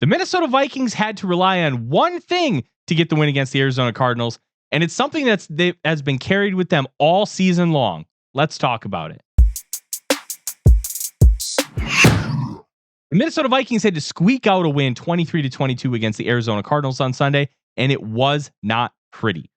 The Minnesota Vikings had to rely on one thing to get the win against the Arizona Cardinals, and it's something that has been carried with them all season long. Let's talk about it. The Minnesota Vikings had to squeak out a win 23-22 against the Arizona Cardinals on Sunday, and it was not pretty.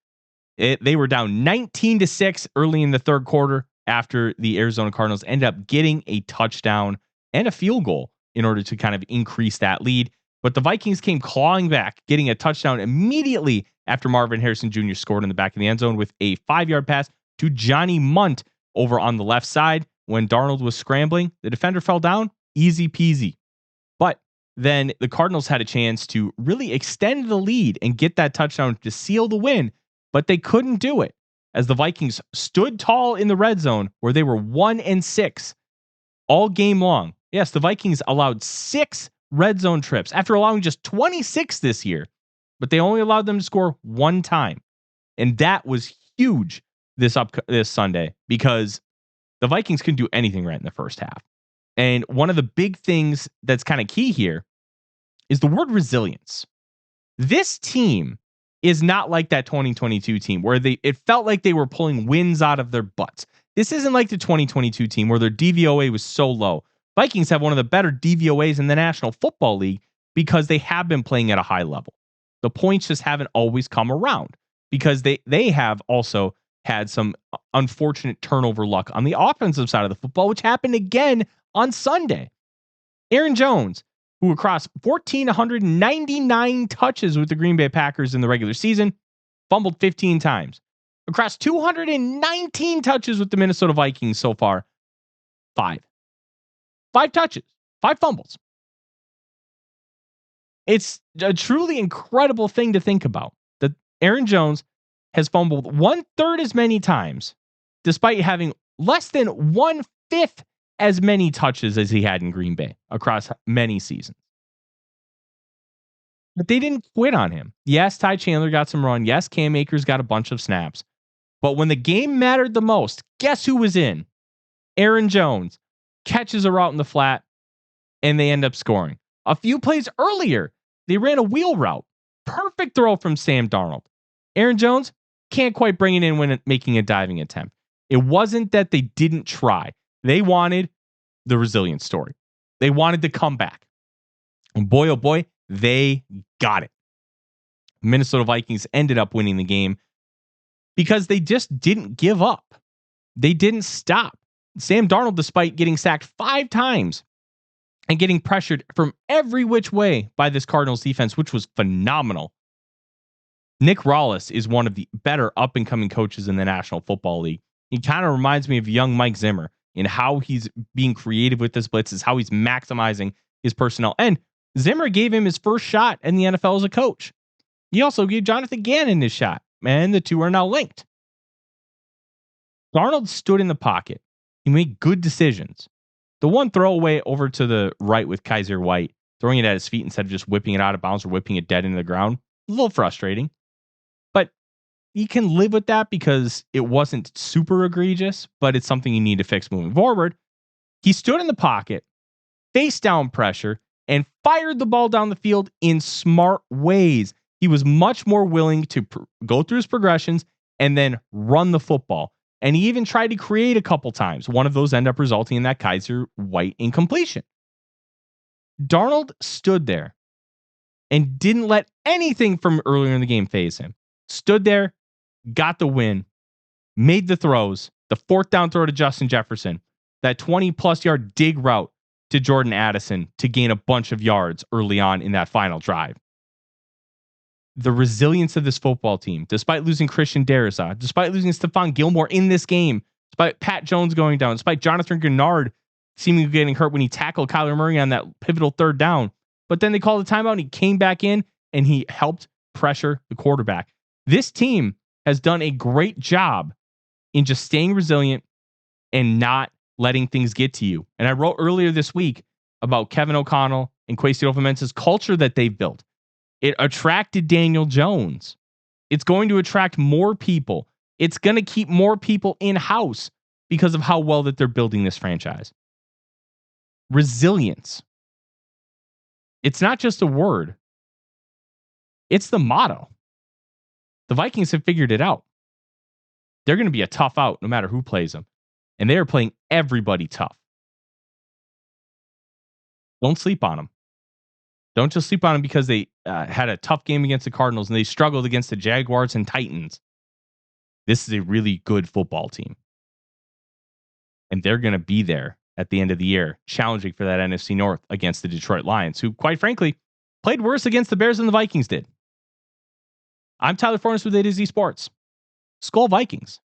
They were down 19-6 early in the third quarter after the Arizona Cardinals ended up getting a touchdown and a field goal in order to kind of increase that lead. But the Vikings came clawing back, getting a touchdown immediately after Marvin Harrison Jr. scored in the back of the end zone with a 5-yard pass to Johnny Munt over on the left side. When Darnold was scrambling, the defender fell down, easy peasy. But then the Cardinals had a chance to really extend the lead and get that touchdown to seal the win, but they couldn't do it as the Vikings stood tall in the red zone where they were 1-6 all game long. Yes, the Vikings allowed 6 red zone trips after allowing just 26 this year, but they only allowed them to score one time. And that was huge this Sunday because the Vikings couldn't do anything right in the first half. And one of the big things that's kind of key here is the word resilience. This team is not like that 2022 team where it felt like they were pulling wins out of their butts. This isn't like the 2022 team where their DVOA was so low. Vikings have one of the better DVOAs in the National Football League because they have been playing at a high level. The points just haven't always come around because they have also had some unfortunate turnover luck on the offensive side of the football, which happened again on Sunday. Aaron Jones, who across 1,499 touches with the Green Bay Packers in the regular season, fumbled 15 times. Across 219 touches with the Minnesota Vikings so far, 5 touches, 5 fumbles. It's a truly incredible thing to think about that Aaron Jones has fumbled 1/3 as many times, despite having less than 1/5 as many touches as he had in Green Bay across many seasons. But they didn't quit on him. Yes, Ty Chandler got some run. Yes, Cam Akers got a bunch of snaps. But when the game mattered the most, guess who was in? Aaron Jones catches a route in the flat, and they end up scoring. A few plays earlier, they ran a wheel route. Perfect throw from Sam Darnold. Aaron Jones can't quite bring it in when making a diving attempt. It wasn't that they didn't try. They wanted the resilience story. They wanted to come back. And boy, oh boy, they got it. Minnesota Vikings ended up winning the game because they just didn't give up. They didn't stop. Sam Darnold, despite getting sacked 5 times and getting pressured from every which way by this Cardinals defense, which was phenomenal. Nick Rawlis is one of the better up-and-coming coaches in the National Football League. He kind of reminds me of young Mike Zimmer in how he's being creative with his blitzes, how he's maximizing his personnel. And Zimmer gave him his first shot in the NFL as a coach. He also gave Jonathan Gannon his shot, and the two are now linked. Darnold stood in the pocket. He made good decisions. The one throwaway over to the right with Kaiser White, throwing it at his feet instead of just whipping it out of bounds or whipping it dead into the ground, a little frustrating. But you can live with that because it wasn't super egregious, but it's something you need to fix moving forward. He stood in the pocket, face down pressure, and fired the ball down the field in smart ways. He was much more willing to go through his progressions and then run the football. And he even tried to create a couple times. One of those ended up resulting in that Kaiser White incompletion. Darnold stood there and didn't let anything from earlier in the game phase him. Stood there, got the win, made the throws, the 4th down throw to Justin Jefferson, that 20+ yard dig route to Jordan Addison to gain a bunch of yards early on in that final drive. The resilience of this football team, despite losing Christian Darrisaw, despite losing Stephon Gilmore in this game, despite Pat Jones going down, despite Jonathan Gennard seemingly getting hurt when he tackled Kyler Murray on that pivotal 3rd down. But then they called a timeout and he came back in and he helped pressure the quarterback. This team has done a great job in just staying resilient and not letting things get to you. And I wrote earlier this week about Kevin O'Connell and Kwesi Adofo-Mensah's culture that they've built. It attracted Daniel Jones. It's going to attract more people. It's going to keep more people in-house because of how well that they're building this franchise. Resilience. It's not just a word, it's the motto. The Vikings have figured it out. They're going to be a tough out no matter who plays them. And they are playing everybody tough. Don't sleep on them. Don't just sleep on them because they had a tough game against the Cardinals and they struggled against the Jaguars and Titans. This is a really good football team. And they're going to be there at the end of the year, challenging for that NFC North against the Detroit Lions, who, quite frankly, played worse against the Bears than the Vikings did. I'm Tyler Forness with A to Z Sports. Skol Vikings.